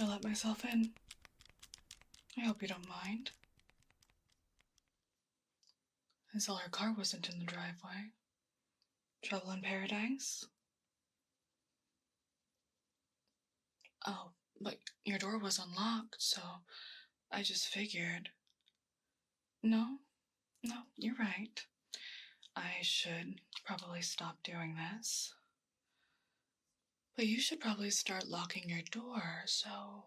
I let myself in. I hope you don't mind. I saw her car wasn't in the driveway. Trouble in paradise? Oh, but your door was unlocked, so I just figured. No, you're right. I should probably stop doing this. But you should probably start locking your door, so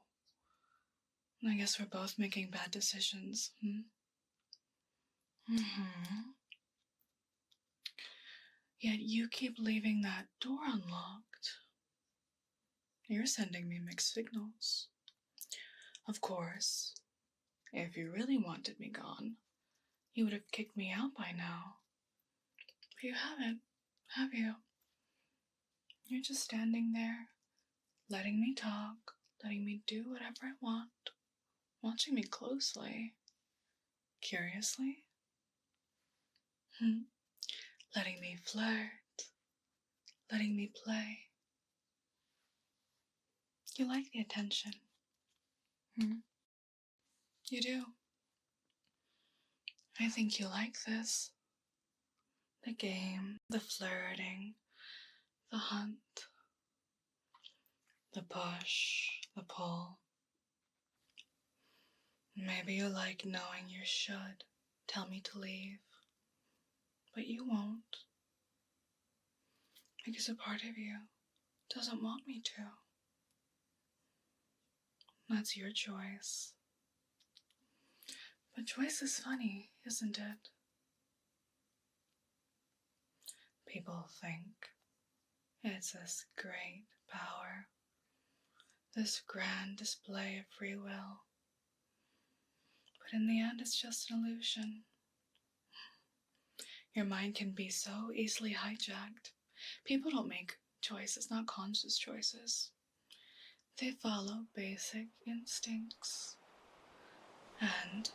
I guess we're both making bad decisions. Yet you keep leaving that door unlocked. You're sending me mixed signals. Of course, if you really wanted me gone, you would have kicked me out by now. But you haven't, have you? You're just standing there, letting me talk, letting me do whatever I want, watching me closely, curiously. Letting me flirt, letting me play. You like the attention. You do. I think you like this. The game, the flirting, the hunt, the push, the pull. Maybe you like knowing you should tell me to leave, but you won't. Because a part of you doesn't want me to. That's your choice. But choice is funny, isn't it? People think it's this great power, this grand display of free will. But in the end, it's just an illusion. Your mind can be so easily hijacked. People don't make choices, not conscious choices. They follow basic instincts. And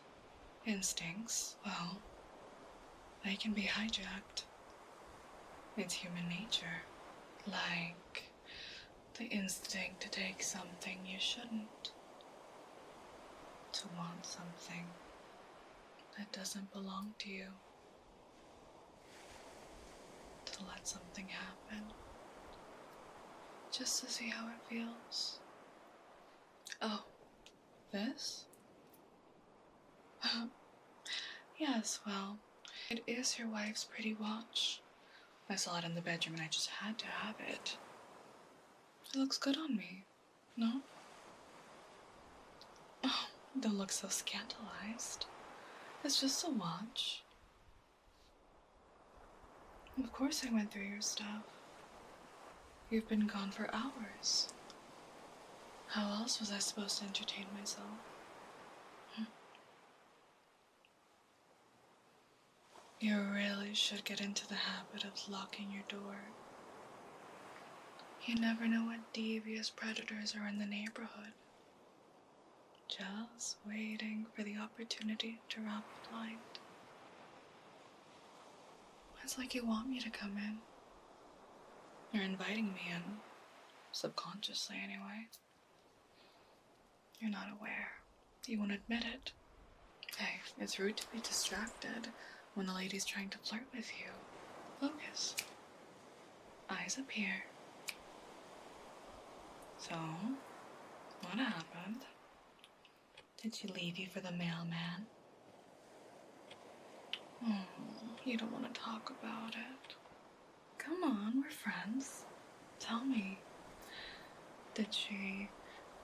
instincts, well, they can be hijacked. It's human nature. Like the instinct to take something you shouldn't. To want something that doesn't belong to you. To let something happen. Just to see how it feels. Oh, this? Yes, well, it is your wife's pretty watch. I saw it in the bedroom and I just had to have it. It looks good on me, no? Oh, don't look so scandalized. It's just a watch. Of course I went through your stuff. You've been gone for hours. How else was I supposed to entertain myself? You really should get into the habit of locking your door. You never know what devious predators are in the neighborhood. Just waiting for the opportunity to rob the blind. It's like you want me to come in. You're inviting me in, subconsciously anyway. You're not aware. You won't admit it. Hey, it's rude to be distracted when the lady's trying to flirt with you. Focus. Eyes up here. So, what happened? Did she leave you for the mailman? You don't want to talk about it. Come on, we're friends. Tell me. Did she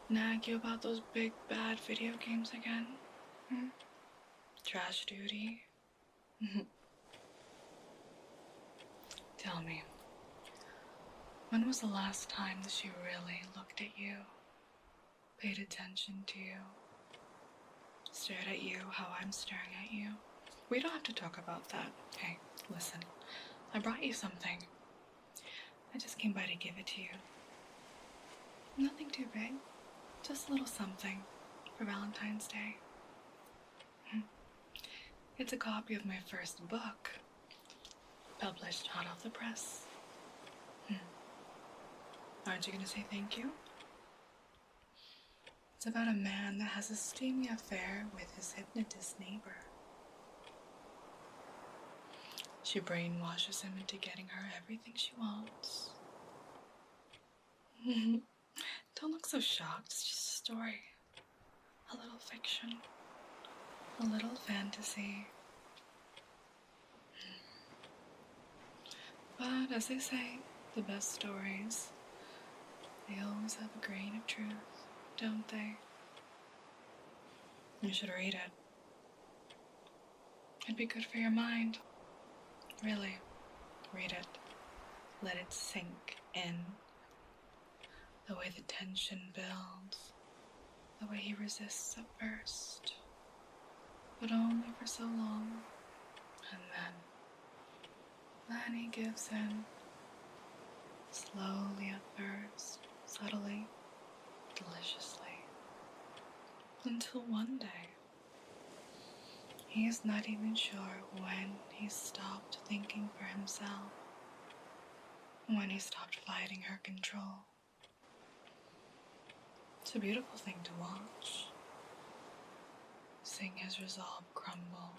nag you about those big bad video games again? Trash duty? Tell me. When was the last time that she really looked at you? Paid attention to you? Stared at you how I'm staring at you? We don't have to talk about that. Hey, listen. I brought you something. I just came by to give it to you. Nothing too big. Just a little something for Valentine's Day. It's a copy of my first book. Published hot off the press. Aren't you gonna say thank you? It's about a man that has a steamy affair with his hypnotist neighbor. She brainwashes him into getting her everything she wants. Don't look so shocked, it's just a story. A little fiction. A little fantasy. But as they say, the best stories, they always have a grain of truth, don't they? You should read it. It'd be good for your mind. Really, read it. Let it sink in. The way the tension builds. The way he resists at first. But only for so long. And then he gives in. Slowly at first. Subtly. Deliciously. Until one day, he is not even sure when he stopped thinking for himself, when he stopped fighting her control. It's a beautiful thing to watch, seeing his resolve crumble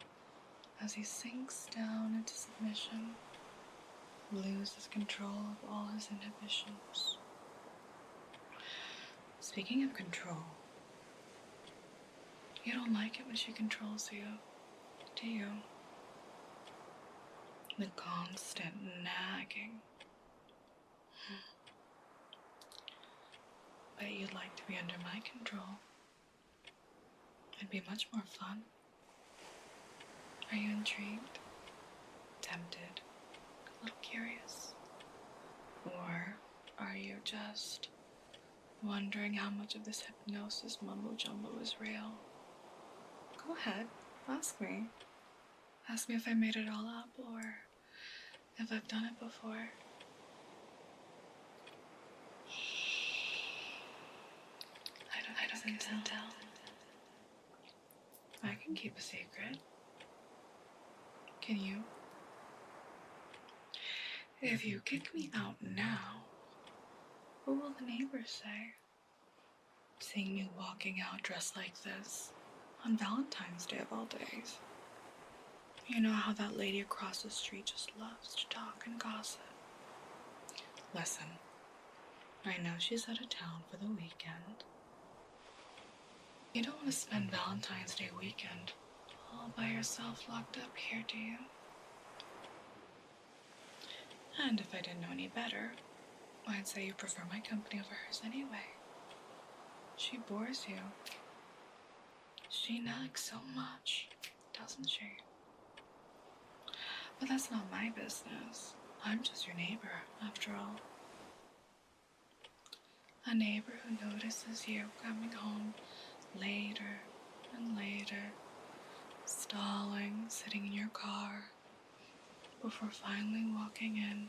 as he sinks down into submission, loses control of all his inhibitions. Speaking of control, you don't like it when she controls you, do you? The constant nagging. Bet you'd like to be under my control. It'd be much more fun. Are you intrigued? Tempted? A little curious? Or are you just wondering how much of this hypnosis mumbo-jumbo is real? Go ahead, ask me. Ask me if I made it all up or if I've done it before. I don't tell. I can keep a secret. Can you? If you kick me out now, what will the neighbors say? Seeing me walking out dressed like this on Valentine's Day of all days. You know how that lady across the street just loves to talk and gossip. Listen, I know she's out of town for the weekend. You don't want to spend Valentine's Day weekend all by yourself locked up here, do you? And if I didn't know any better, I'd say you prefer my company over hers anyway. She bores you. She nags so much, doesn't she? But that's not my business. I'm just your neighbor, after all. A neighbor who notices you coming home later and later, stalling, sitting in your car, before finally walking in,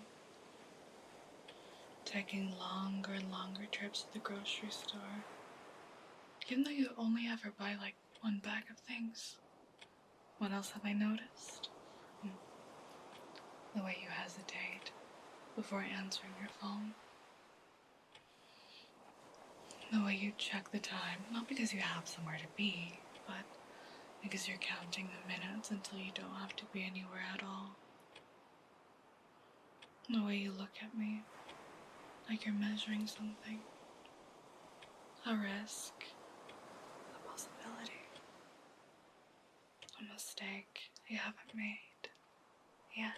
taking longer and longer trips to the grocery store, even though you only ever buy like one bag of things. What else have I noticed? The way you hesitate before answering your phone. The way you check the time, not because you have somewhere to be, but because you're counting the minutes until you don't have to be anywhere at all. The way you look at me, like you're measuring something. A risk, a possibility, a mistake you haven't made yet.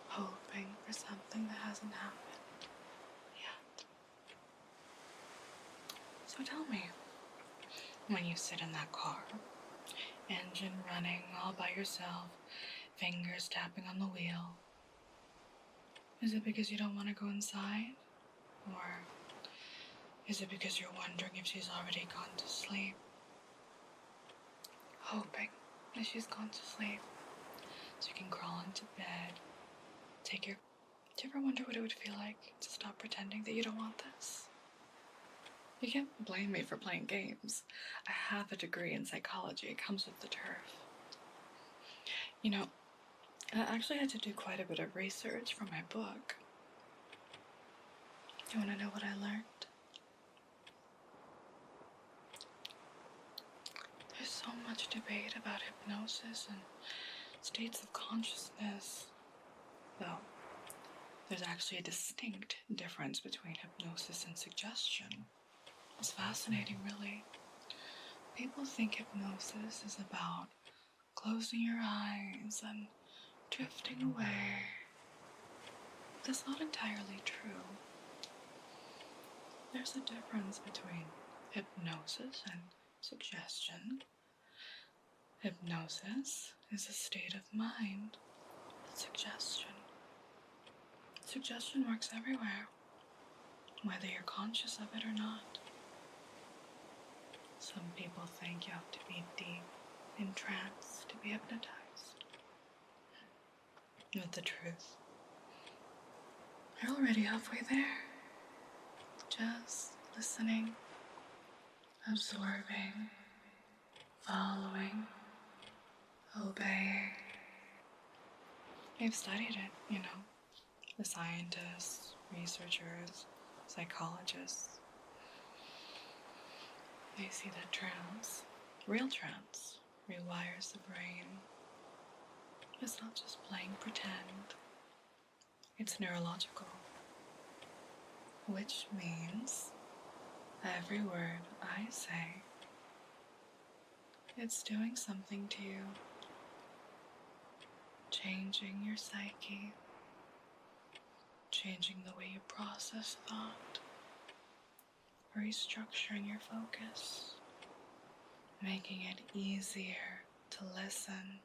Hoping for something that hasn't happened yet. So tell me, when you sit in that car, engine running all by yourself, fingers tapping on the wheel, is it because you don't want to go inside? Or is it because you're wondering if she's already gone to sleep? Hoping that she's gone to sleep so you can crawl into bed. Do you ever wonder what it would feel like to stop pretending that you don't want this? You can't blame me for playing games. I have a degree in psychology. It comes with the turf. You know, I actually had to do quite a bit of research for my book. You want to know what I learned? There's so much debate about hypnosis and states of consciousness. Though, there's actually a distinct difference between hypnosis and suggestion. It's fascinating, really. People think hypnosis is about closing your eyes and drifting away. That's not entirely true. There's a difference between hypnosis and suggestion. Hypnosis is a state of mind. Suggestion works everywhere, whether you're conscious of it or not. Some people think you have to be deep in trance to be hypnotized. But the truth, you're already halfway there. Just listening, absorbing, following, obeying. They've studied it, you know. The scientists, researchers, psychologists. They see that trance, real trance, rewires the brain. It's not just playing pretend. It's neurological. Which means every word I say, it's doing something to you. Changing your psyche. Changing the way you process thought. Restructuring your focus. Making it easier to listen.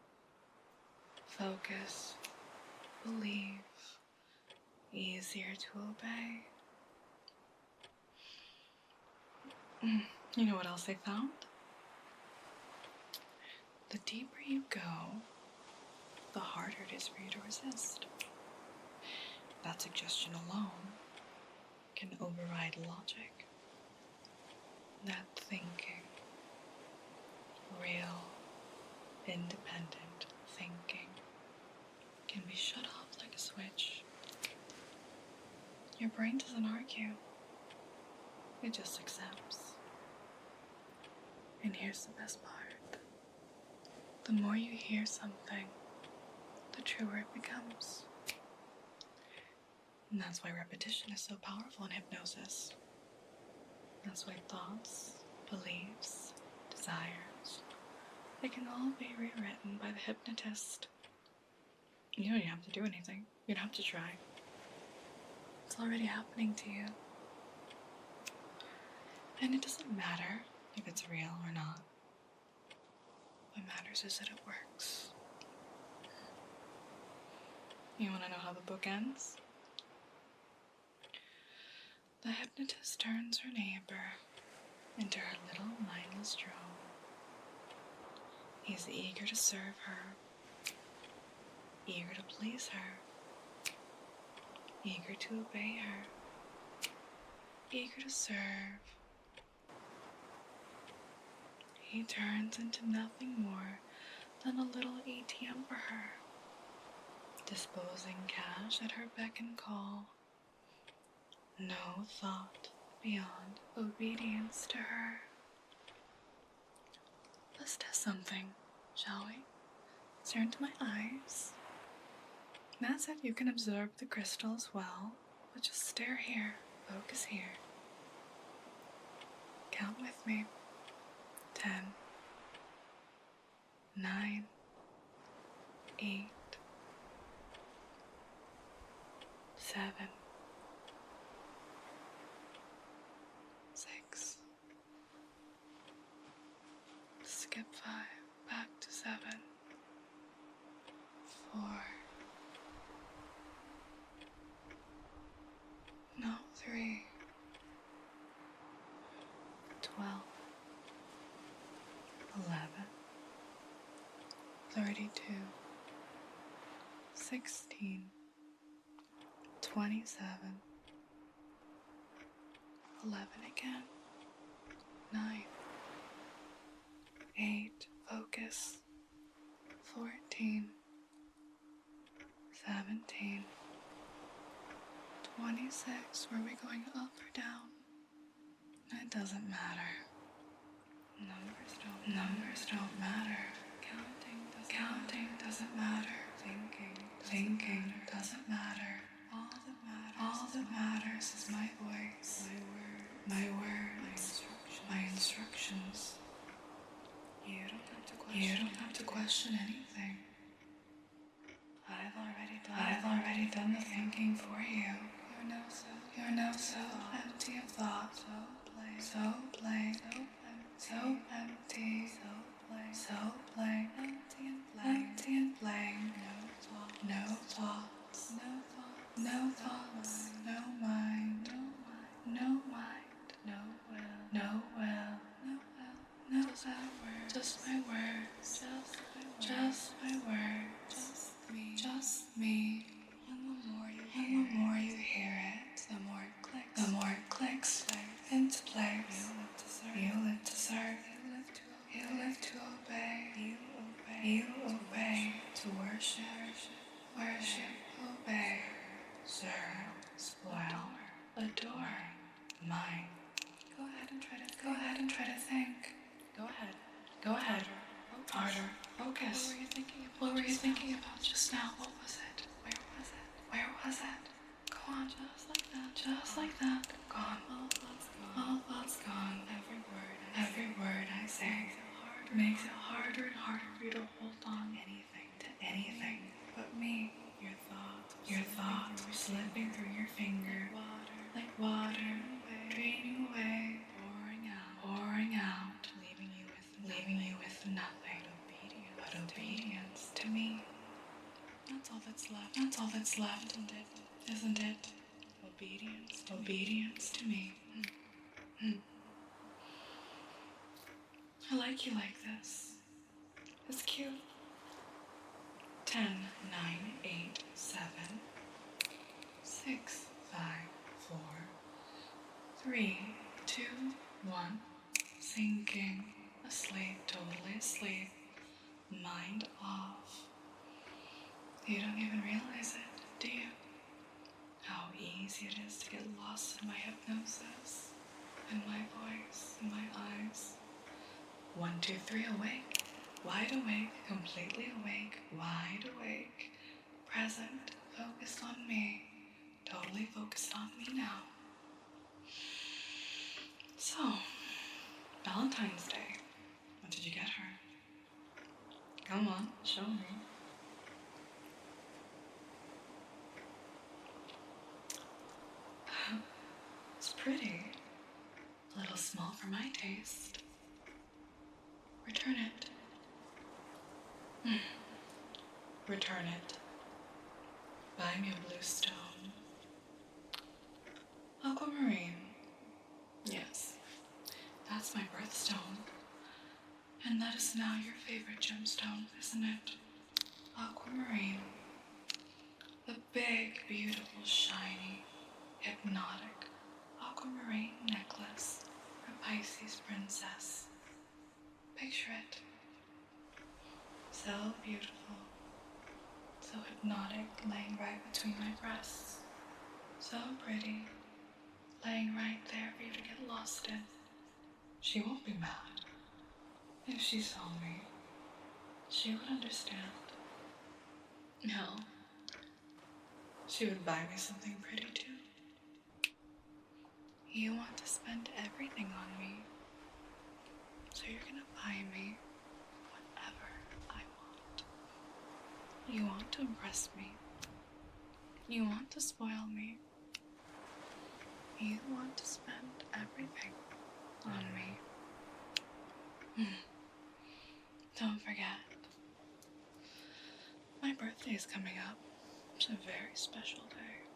Focus. Believe. Easier to obey. You know what else they found? The deeper you go, the harder it is for you to resist. That suggestion alone can override logic. That thinking, real, independent thinking, can be shut off like a switch. Your brain doesn't argue. It just accepts. And here's the best part. The more you hear something, the truer it becomes. And that's why repetition is so powerful in hypnosis. That's why thoughts, beliefs, desires, they can all be rewritten by the hypnotist. You don't even have to do anything. You don't have to try. It's already happening to you. And it doesn't matter if it's real or not. What matters is that it works. You want to know how the book ends? The hypnotist turns her neighbor into her little mindless drone. He's eager to serve her, eager to please her, eager to obey her, eager to serve. He turns into nothing more than a little ATM for her, disposing cash at her beck and call. No thought beyond obedience to her. Let's test something, shall we? Stare into my eyes. That's it, you can absorb the crystal as well, but just stare here, focus here. Count with me. 10, 9, 8, 7, 6. Skip 5, back to 7, 4. No, 3. 12. 11, 32, 16, 27, 11 again, 9, 8, focus, 14, 17, 26, were we going up or down? It doesn't matter. Numbers don't matter. Counting doesn't matter. Thinking doesn't matter. All that matters is my voice, my words, my instructions. You don't have to question anything. I've already done the thinking for you. You're now so empty of thought, so blank, so empty, so blank, empty and blank. No thoughts, no mind, no will, no power, just my words, just my words, just me. And the more you hear it, the more it clicks into place. You live to serve, you live to obey, you obey to worship, obey, serve, spoil, adore, mine. Go ahead and try to think. Go ahead. Harder. Focus. What were you thinking about just now? What was it? Where was it? Go on, just like that. Gone. All thoughts gone. Every word I say makes it harder and harder for you to hold on to anything but me. Your thoughts slipping through your finger like water, draining away, pouring out, leaving you with nothing but obedience to me. That's all that's left, isn't it? Obedience to me. I like you like this. It's cute. 10, 9, 8, 7, 6, 5, 4, 3, 2, 1. Sinking, asleep, totally asleep. Mind off. You don't even realize it, do you? How easy it is to get lost in my hypnosis, in my voice, in my eyes. 1, 2, 3, awake. Wide awake, completely awake, wide awake. Present, focused on me. Totally focused on me now. So, Valentine's Day. What did you get her? Come on, show me. It's pretty. A little small for my taste. Return it. Return it. Buy me a blue stone. Aquamarine. Yes, that's my birthstone. And that is now your favorite gemstone, isn't it? Aquamarine. The big, beautiful, shiny, hypnotic aquamarine necklace for Pisces princess. Picture it. So beautiful, so hypnotic, laying right between my breasts. So pretty, laying right there for you to get lost in. She won't be mad. If she saw me, she would understand. No, she would buy me something pretty too. You want to spend everything on me, so you're gonna buy me whatever I want. You want to impress me. You want to spoil me. You want to spend everything on me. Don't forget, my birthday is coming up. It's a very special day.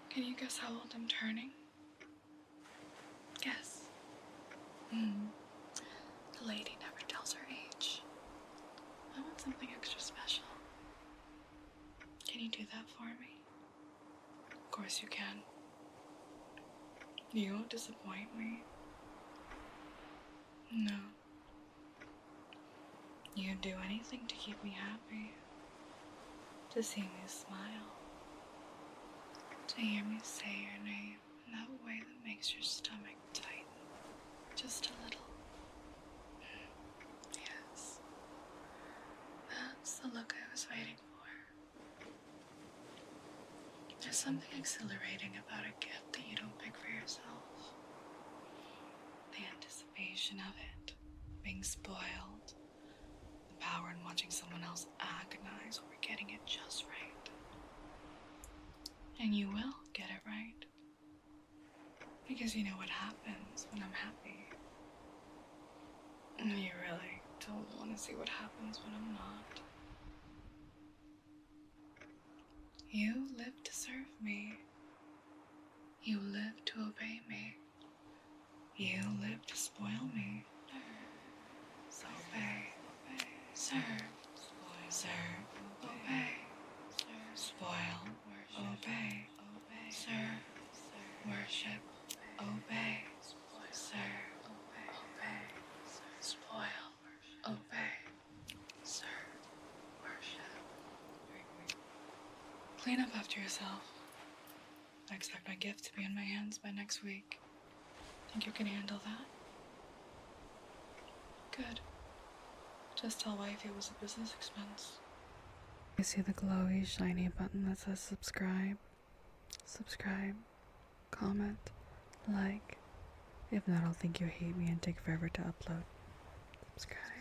Can you guess how old I'm turning? Guess. The lady never tells her age. I want something extra special. Can you do that for me? Of course you can. You won't disappoint me. No. You'd do anything to keep me happy. To see me smile. To hear me say your name in that way that makes your stomach tighten. just a little. Yes. That's the look I was waiting for. There's something exhilarating about a gift that you don't pick for yourself. The anticipation of it, being spoiled, the power in watching someone else agonize over getting it just right. And you will get it right. Because you know what happens when I'm happy. And you really don't want to see what happens when I'm not. You live to serve me. You live to obey me. You live to spoil me. So obey, serve, serve, obey, spoil, obey, serve, worship, obey, serve, obey, spoil, obey, serve, worship. Clean up after yourself. I expect my gift to be in my hands by next week. Think you can handle that? Good. Just tell wifey it was a business expense. You see the glowy, shiny button that says subscribe? Subscribe, comment, like. If not, I'll think you hate me and take forever to upload. Subscribe.